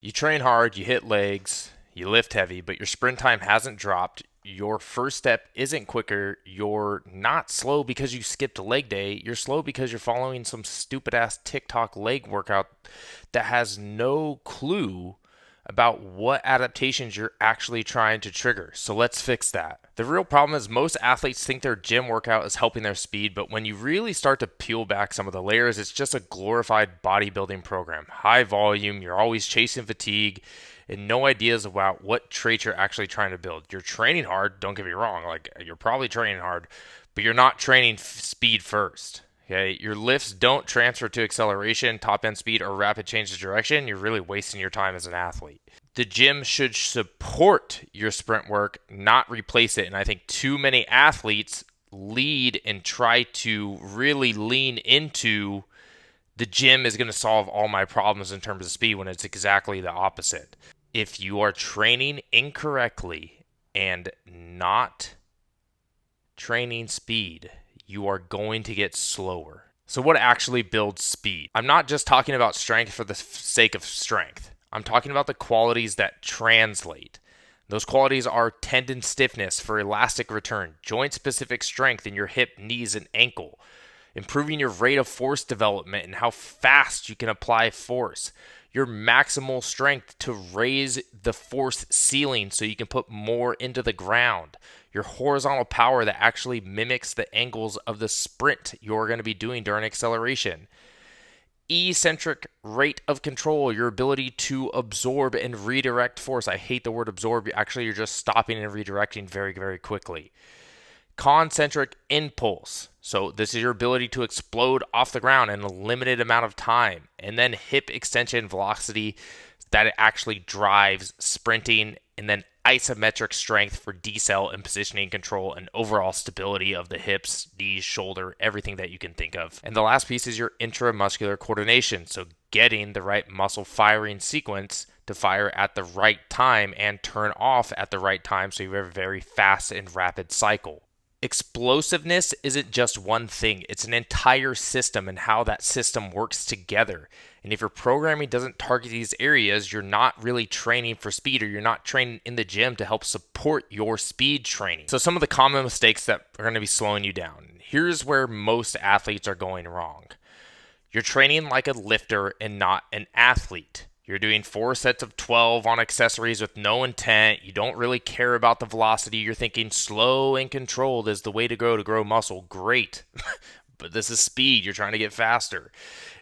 You train hard, you hit legs, you lift heavy, but your sprint time hasn't dropped. Your first step isn't quicker. You're not slow because you skipped a leg day. You're slow because you're following some stupid ass TikTok leg workout that has no clue about what adaptations you're actually trying to trigger. So let's fix that. The real problem is most athletes think their gym workout is helping their speed, but when you really start to peel back some of the layers, it's just a glorified bodybuilding program. High volume, you're always chasing fatigue, and no ideas about what traits you're actually trying to build. You're training hard, don't get me wrong, like you're probably training hard, but you're not training speed first. Okay, your lifts don't transfer to acceleration, top end speed, or rapid change of direction. You're really wasting your time as an athlete. The gym should support your sprint work, not replace it. And I think too many athletes lead and try to really lean into the gym is going to solve all my problems in terms of speed when it's exactly the opposite. If you are training incorrectly and not training speed, you are going to get slower. So, what actually builds speed? I'm not just talking about strength for the sake of strength, I'm talking about the qualities that translate. Those qualities are tendon stiffness for elastic return, joint specific strength in your hip, knees, and ankle, improving your rate of force development and how fast you can apply force, your maximal strength to raise the force ceiling so you can put more into the ground, your horizontal power that actually mimics the angles of the sprint you're going to be doing during acceleration, eccentric rate of control, your ability to absorb and redirect force. I hate the word absorb. Actually, you're just stopping and redirecting very, very quickly. Concentric impulse. So this is your ability to explode off the ground in a limited amount of time. And then hip extension velocity that it actually drives sprinting, and then isometric strength for decel and positioning control and overall stability of the hips, knees, shoulder, everything that you can think of. And the last piece is your intramuscular coordination. So getting the right muscle firing sequence to fire at the right time and turn off at the right time so you have a very fast and rapid cycle. Explosiveness isn't just one thing, it's an entire system and how that system works together. And if your programming doesn't target these areas, you're not really training for speed, or you're not training in the gym to help support your speed training. So, some of the common mistakes that are going to be slowing you down. Here's where most athletes are going wrong. You're training like a lifter and not an athlete. You're doing 4 sets of 12 on accessories with no intent. You don't really care about the velocity. You're thinking slow and controlled is the way to grow muscle. Great. But this is speed. You're trying to get faster.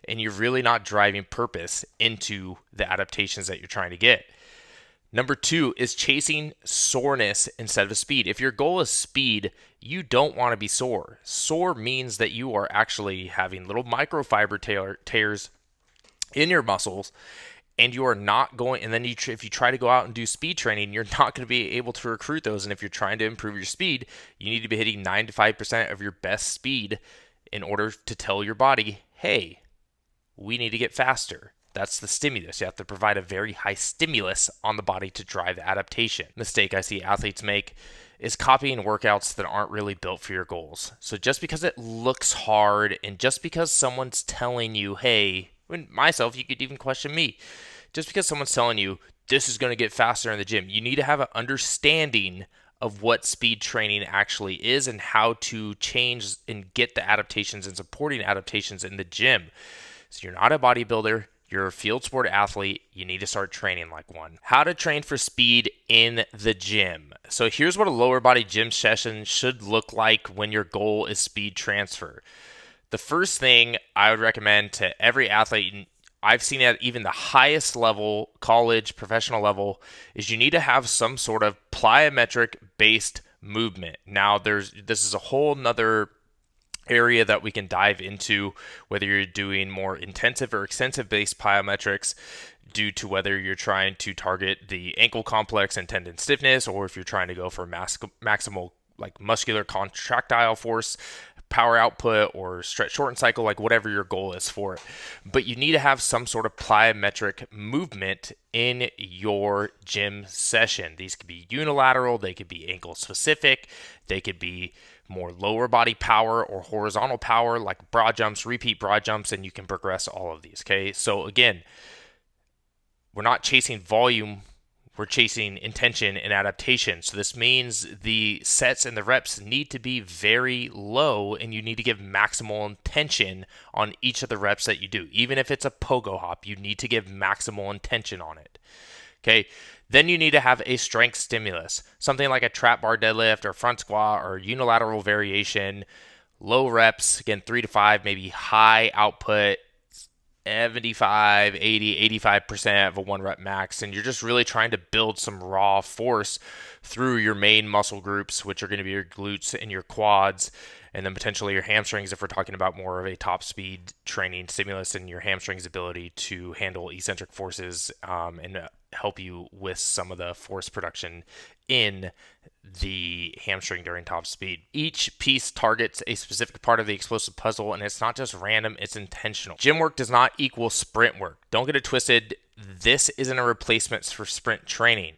And you're really not driving purpose into the adaptations that you're trying to get. Number 2 is chasing soreness instead of speed. If your goal is speed, you don't want to be sore. Sore means that you are actually having little microfiber tears in your muscles, and you are not going, and then if you try to go out and do speed training, you're not going to be able to recruit those. And if you're trying to improve your speed, you need to be hitting 95% of your best speed in order to tell your body, hey, we need to get faster. That's the stimulus. You have to provide a very high stimulus on the body to drive the adaptation. Mistake I see athletes make is copying workouts that aren't really built for your goals. So just because it looks hard, and just because someone's telling you, hey, myself, you could even question me. Just because someone's telling you this is going to get faster in the gym, you need to have an understanding of what speed training actually is and how to change and get the adaptations and supporting adaptations in the gym. So you're not a bodybuilder, you're a field sport athlete, you need to start training like one. How to train for speed in the gym. So here's what a lower body gym session should look like when your goal is speed transfer. The first thing I would recommend to every athlete, and I've seen it at even the highest level, college, professional level, is you need to have some sort of plyometric based movement. Now this is a whole nother area that we can dive into, whether you're doing more intensive or extensive based plyometrics due to whether you're trying to target the ankle complex and tendon stiffness, or if you're trying to go for maximal like muscular contractile force, power output, or stretch shorten cycle, like whatever your goal is for it. But you need to have some sort of plyometric movement in your gym session. These could be unilateral, they could be ankle specific, they could be more lower body power or horizontal power like broad jumps, repeat broad jumps, and you can progress all of these. Okay, so again, We're not chasing volume, we're chasing intention and adaptation. So this means the sets and the reps need to be very low, and you need to give maximal intention on each of the reps that you do. Even if it's a pogo hop, you need to give maximal intention on it. Okay. Then you need to have a strength stimulus, something like a trap bar deadlift or front squat or unilateral variation, low reps, again, 3 to 5, maybe high output, 75, 80, 85% of a 1 rep max. And you're just really trying to build some raw force through your main muscle groups, which are going to be your glutes and your quads, and then potentially your hamstrings if we're talking about more of a top speed training stimulus and your hamstrings ability to handle eccentric forces and help you with some of the force production in the hamstring during top speed. Each piece targets a specific part of the explosive puzzle, and it's not just random, it's intentional. Gym work does not equal sprint work. Don't get it twisted. This isn't a replacement for sprint training.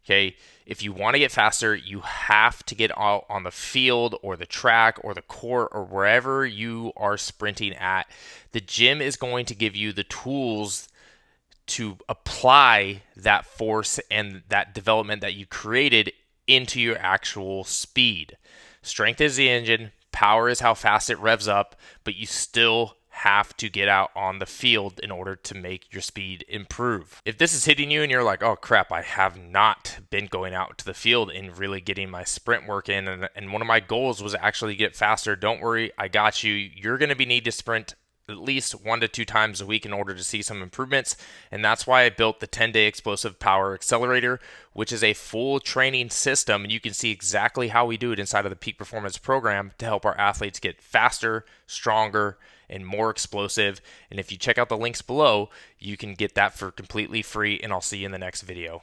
Okay, if you want to get faster, you have to get out on the field or the track or the court or wherever you are sprinting at. The gym is going to give you the tools to apply that force and that development that you created into your actual speed. Strength is the engine, power is how fast it revs up, but you still have to get out on the field in order to make your speed improve. If this is hitting you and you're like, oh crap, I have not been going out to the field and really getting my sprint work in, and one of my goals was actually get faster, don't worry, I got you. You're going to need to sprint at least 1 to 2 times a week in order to see some improvements. And that's why I built the 10-day explosive power accelerator, which is a full training system. And you can see exactly how we do it inside of the peak performance program to help our athletes get faster, stronger, and more explosive. And if you check out the links below, you can get that for completely free. And I'll see you in the next video.